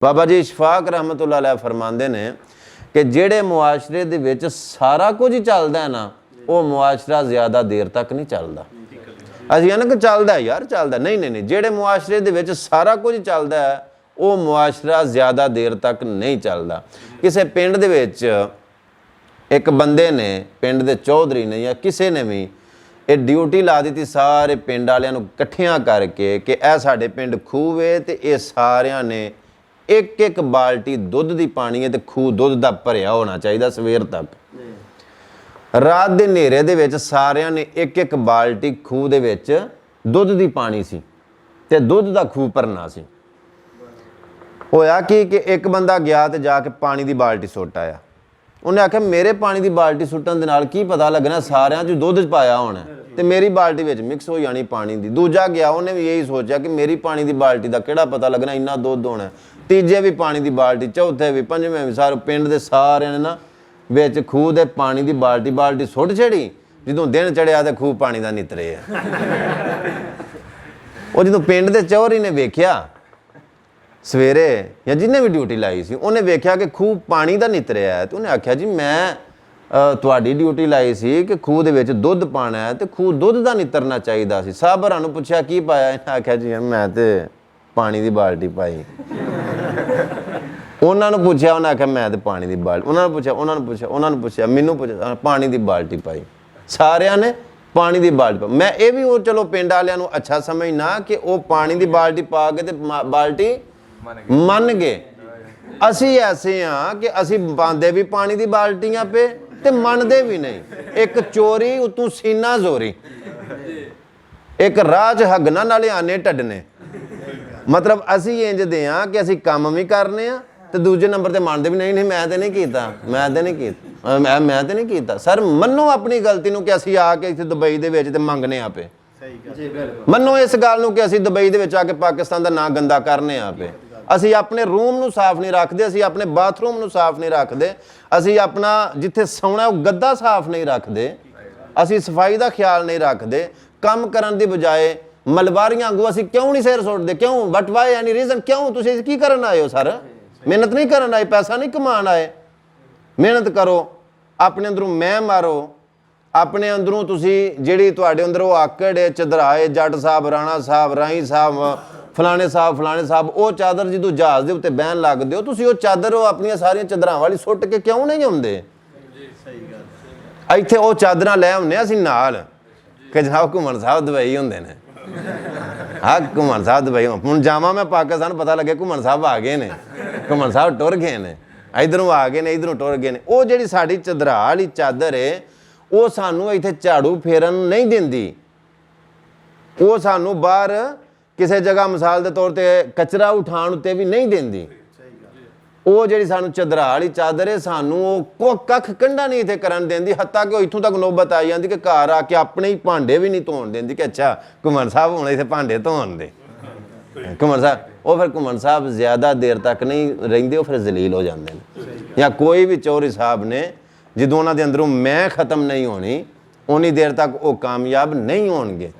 बाबा जी इशफाक रहमतुल्लाह अलैह फरमाते हैं कि जेड़े मुआशरे दे विच सारा कुछ ही चलता है ना, वो मुआशरा ज़्यादा देर तक नहीं चलता। असीं ना कि चलता है यार, चलता नहीं नहीं नहीं, जेड़े मुआशरे दे विच सारा कुछ चलता है वो मुआशरा ज़्यादा देर तक नहीं चलता। किसी पिंड दे विच एक बंदे ने, पिंड दे चौधरी ने या किसी ने भी ये ड्यूटी ला दी सारे पिंड वालियां नूं इकट्ठियां करके कि यह साडे पिंड खूह है ते ये सारियां ने एक एक बाल्टी दुध दी पानी है तो खूह दुध दा भरिया होना चाहिए सवेर तक। रात दे नेरे दे विच सारियां ने एक एक बाल्टी खूह दे विच दुध दी पानी सी ते दुध दा खूह भरना सी। होया कि एक बंदा गया तो जाके पानी दी बाल्टी सुट आया। उन्हें आख्या मेरे पानी दी बाल्टी सुट्टन दे नाल की पता लगना सारियां च दुध पाया होना ते मेरी बाल्टी विच मिक्स हो जानी पानी दी। दूजा गया उन्हें भी यही सोचा कि मेरी पानी दी बाल्टी दा किहड़ा पता लगना इन्ना दुध होना। तीजे भी पानी दी बाल्टी, चौथे भी, पंजवें भी, सारे पिंड दे सारियां ने ना विच खूह दे पानी दी बाल्टी बाल्टी सुट छड़ी। जदों दिन चढ़िया तो खूह पानी दा नितरे है। वो जदों पिंड दे चौधरी ने वेख्या सवेरे या जिन्हें भी ड्यूटी लाई सी, उन्हें वेख्या कि खूह पानी दा नितरिया है तो उन्हें आख्या जी मैं तुहाडी ड्यूटी लाई सी कि खूह दे विच दुध पाना है तो खूह दुध दा नितरना चाहिदा सी। साहबरां नूं पुछया की पाया, इन्हें आख्या जी मैं तो पानी दी बाल्टी पाई। उन्होंने पूछा, उन्हें आख्या मैं तो पानी दी बाल्टी, उन्होंने पूछा मैनू पूछा पानी दी बाल्टी पाई। सारियां ने पानी दी बाल्टी पाई। मैं ये भी वो चलो पिंड वालियां नूं अच्छा समझना कि वो पानी दी बाल्टी पा के ते बाल्टी मन गए। असी ऐसे हाँ कि असी पाते भी पानी दी बाल्टियां पे ते मनदे भी नहीं। एक चोरी उतों सीना जोरी, एक राह च हगना नाले आने टड्डने। मतलब असी इंज दे हाँ कि असी काम भी करने आ ते दूजे नंबर ते मनदे भी नहीं, नहीं मैं तो नहीं कीता, मैं तो नहीं कीता, मैं तो नहीं कीता। सर मनो अपनी गलती नूं कि असी आके इत्थे दुबई दे विच ते मंगने आ पे। मनो इस गल नूं कि असी दुबई दे विच आके पाकिस्तान दा नां गंदा करने आ पे। असी अपने रूम नूं साफ नहीं रखते, असी अपने बाथरूम नूं साफ नहीं रखते, असी अपना जिथे सौना वो गद्दा साफ नहीं रखते, असी सफाई का ख्याल नहीं रखते। काम करन दी बजाए मलबारियां अगू असी क्यों नहीं सिर सुटते? क्यों? But why any reason? क्यों? तुसीं की करन आए हो सर? मेहनत नहीं करन आए, पैसा नहीं कमान आए। मेहनत करो, अपने अंदरों मैं मारो, अपने अंदरों तुसीं जिहड़ी तुहाडे अंदर वो आकड़ है चदराए जट साहब, राणा साहब, राही साहब, फलाने साहब वो चादर जो जहाज़ के उत्ते बहन लगते हो, तुसीं वो चादर अपन सारिया चादर वाली सुट के क्यों नहीं आउंदे? इत्थे वो चादर लै आउने असीं नाल कि जनाब घुमन साहब दुबई हुंदे ने। हाँ घुमन साहब दुबई हुण जावां मैं पाकिस्तान, पता लगे घुमन साहब आ गए ने, घुमन साहब टुर गए ने, इधरों आ गए ने, इधरों टुर गए ने। वो जिहड़ी साडी चदरा वाली चादर है वो सानू इत्थे झाड़ू फेरन नहीं दिंदी, वो सानू बाहर किसी जगह मिसाल के तौर पर कचरा उठाउण उत्ते भी नहीं देंदी। वो जिहड़ी सानू चदरा वाली चादर है सानू कख कंढा नहीं इत्थे करन देंदी। हत्ता कि इत्थों तक नौबत आई जाती कि घर आके अपने ही भांडे भी नहीं धोण देंदी कि अच्छा घुमन साहब हुण इत्थे भांडे धोण दे। घुमन साहब वो फिर घुमन साहब ज़्यादा देर तक नहीं रहिंदे, वो फिर जलील हो जाते हैं। या कोई भी चौधरी साहब ने जो उन्होंने अंदरों मैं खत्म नहीं होनी उन्नी देर तक वो कामयाब नहीं होणगे।